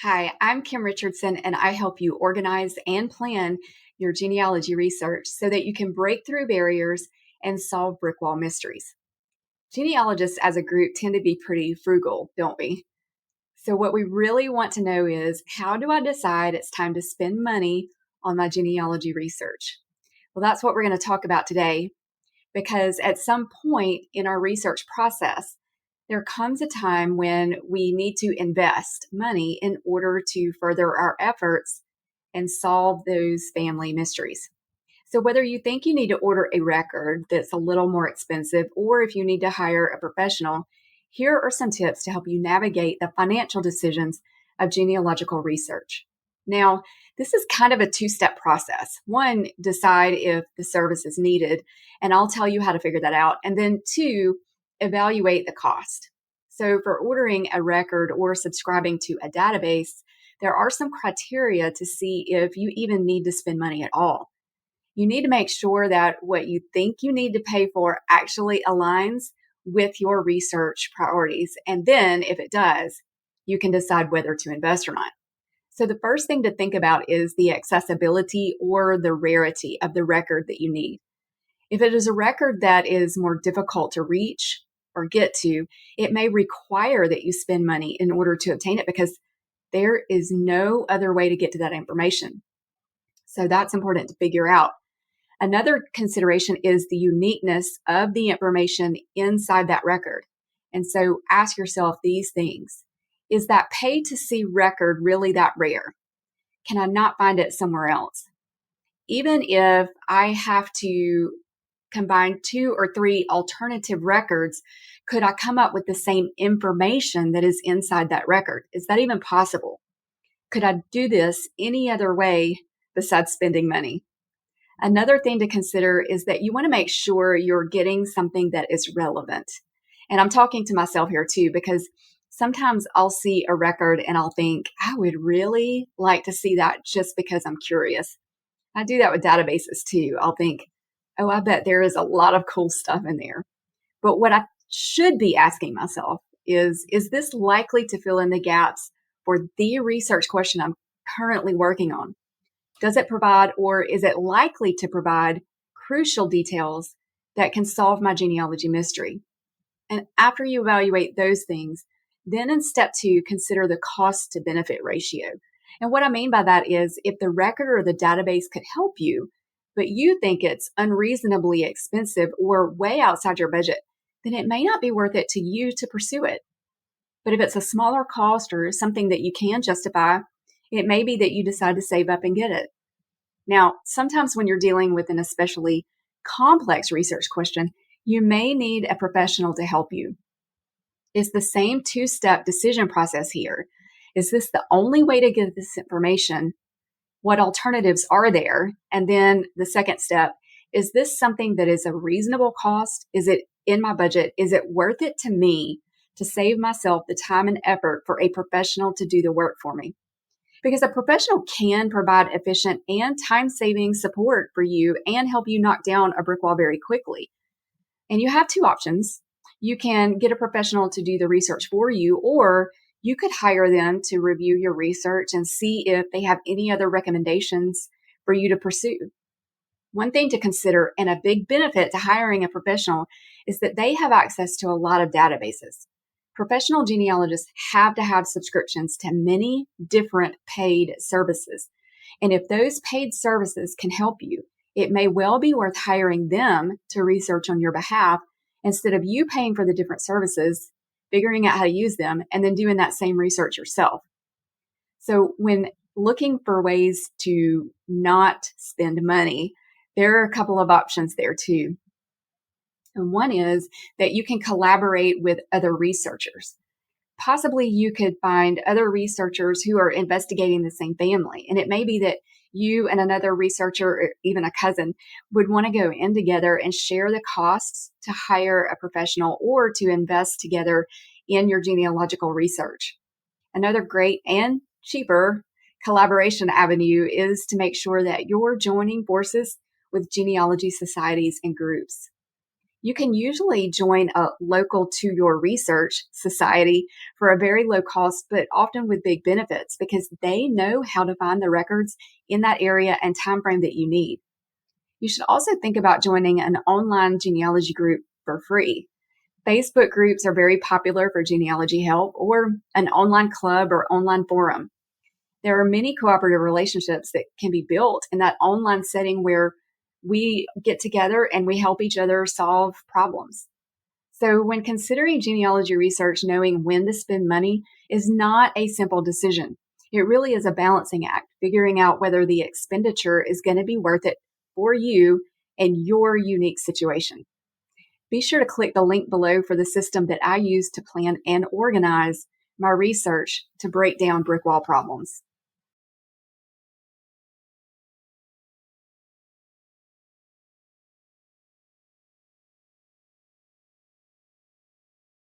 Hi, I'm Kim Richardson, and I help you organize and plan your genealogy research so that you can break through barriers and solve brick wall mysteries. Genealogists as a group tend to be pretty frugal, don't we? So, what we really want to know is how do I decide it's time to spend money on my genealogy research? Well, that's what we're going to talk about today because at some point in our research process, there comes a time when we need to invest money in order to further our efforts and solve those family mysteries. So, whether you think you need to order a record that's a little more expensive or if you need to hire a professional, here are some tips to help you navigate the financial decisions of genealogical research. Now, this is kind of a two-step process. One, decide if the service is needed, and I'll tell you how to figure that out. And then two, evaluate the cost. So, for ordering a record or subscribing to a database, there are some criteria to see if you even need to spend money at all. You need to make sure that what you think you need to pay for actually aligns with your research priorities. And then, if it does, you can decide whether to invest or not. So, the first thing to think about is the accessibility or the rarity of the record that you need. If it is a record that is more difficult to reach or get to, it may require that you spend money in order to obtain it because there is no other way to get to that information. So, that's important to figure out. Another consideration is the uniqueness of the information inside that record. And so ask yourself these things. Is that pay to see record really that rare? Can I not find it somewhere else? Even if I have to combine two or three alternative records, could I come up with the same information that is inside that record? Is that even possible? Could I do this any other way besides spending money? Another thing to consider is that you want to make sure you're getting something that is relevant. And I'm talking to myself here too, because sometimes I'll see a record and I'll think, I would really like to see that just because I'm curious. I do that with databases too. I'll think, oh, I bet there is a lot of cool stuff in there. But what I should be asking myself is this likely to fill in the gaps for the research question I'm currently working on? Does it provide, or is it likely to provide, crucial details that can solve my genealogy mystery? And after you evaluate those things, then in step two, consider the cost to benefit ratio. And what I mean by that is if the record or the database could help you, but you think it's unreasonably expensive or way outside your budget, then it may not be worth it to you to pursue it. But if it's a smaller cost or something that you can justify, it may be that you decide to save up and get it. Now, sometimes when you're dealing with an especially complex research question, you may need a professional to help you. It's the same two-step decision process here. Is this the only way to get this information? What alternatives are there? And then the second step, is this something that is a reasonable cost? Is it in my budget? Is it worth it to me to save myself the time and effort for a professional to do the work for me? Because a professional can provide efficient and time-saving support for you and help you knock down a brick wall very quickly. And you have two options. You can get a professional to do the research for you, or you could hire them to review your research and see if they have any other recommendations for you to pursue. One thing to consider, and a big benefit to hiring a professional, is that they have access to a lot of databases. Professional genealogists have to have subscriptions to many different paid services. And if those paid services can help you, it may well be worth hiring them to research on your behalf instead of you paying for the different services, figuring out how to use them, and then doing that same research yourself. So when looking for ways to not spend money, there are a couple of options there too. And one is that you can collaborate with other researchers. Possibly you could find other researchers who are investigating the same family. And it may be that you and another researcher, or even a cousin, would want to go in together and share the costs to hire a professional or to invest together in your genealogical research. Another great and cheaper collaboration avenue is to make sure that you're joining forces with genealogy societies and groups. You can usually join a local to your research society for a very low cost, but often with big benefits because they know how to find the records in that area and time frame that you need. You should also think about joining an online genealogy group for free. Facebook groups are very popular for genealogy help, or an online club or online forum. There are many cooperative relationships that can be built in that online setting where we get together and we help each other solve problems. So, when considering genealogy research, knowing when to spend money is not a simple decision. It really is a balancing act, figuring out whether the expenditure is going to be worth it for you and your unique situation. Be sure to click the link below for the system that I use to plan and organize my research to break down brick wall problems.